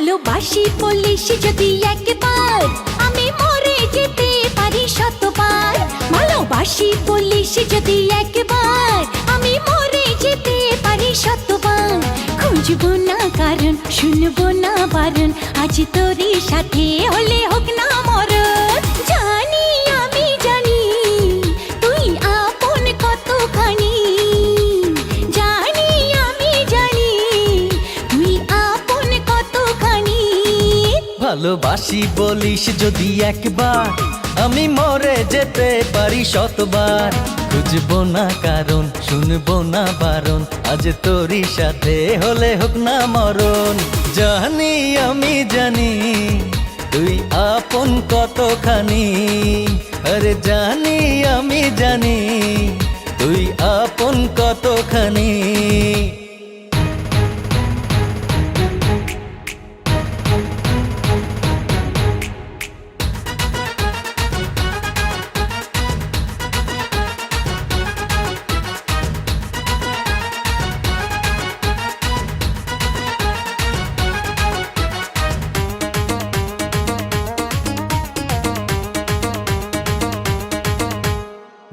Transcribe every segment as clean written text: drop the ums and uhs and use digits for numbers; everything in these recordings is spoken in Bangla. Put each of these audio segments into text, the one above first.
ভালোবাসি বলিস যদি একবার, আমি মরে যেতে পারি শতবার। ভালোবাসি বলিস যদি একবার, আমি মরে যেতে পারি শতবার। খুঁজবো না কারণ, শুনবো না বারণ, আজ তোরই সাথে হলে হোক না মরণ। জানি আমি জানি তুই আপন কতখানি, জানি আমি জানি তুই আপন কতখানি। ভালোবাসি বলিস যদি একবার, আমি মরে যেতে পারি শতবার। খুঁজবো না কারণ, শুনবো না বারণ, আজ তোরই সাথে হলে হোক না মরণ। জানি আমি জানি তুই আপন কতখানি, আরে জানি আমি জানি তুই আপন কতখানি।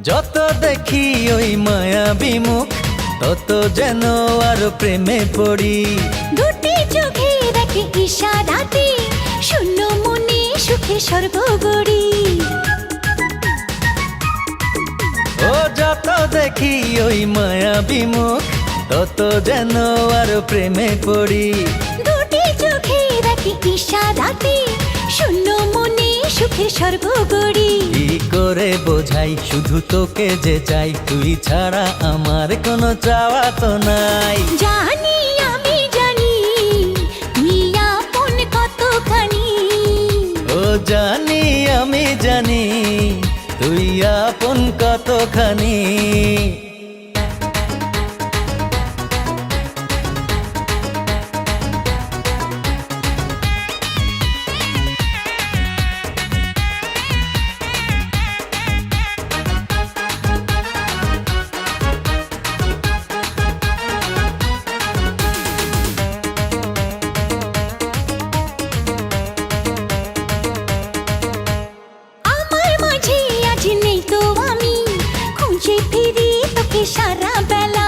যত দেখি ওই মায়াবী মুখ, তত যেন আরো প্রেমে পড়ি। দুটি চোখে রাখে ইশারাতে, শূন্য মনে সুখে স্বর্গ গড়ি। ও যত দেখি ওই মায়াবী মুখ, তত যেন আরো প্রেমে পড়ি। দুটি চোখে রাখে ইশারাতে, শূন্য মনে সুখে স্বর্গ গড়ি। কি করে বোঝাই শুধু তোকে যে চাই, তুই ছাড়া আমার কোনো চাওয়া তো নাই। জানি আমি জানি তুই আপন কতখানি, ও জানি আমি জানি তুই আপন কতখানি। আমার মাঝে আজ নেই তো আমি, খুঁজে ফিরি তোকে সারা বেলা।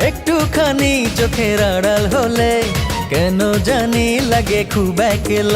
একটুখানি চোখের আড়াল হলে কেন জানি লাগে খুব একলা।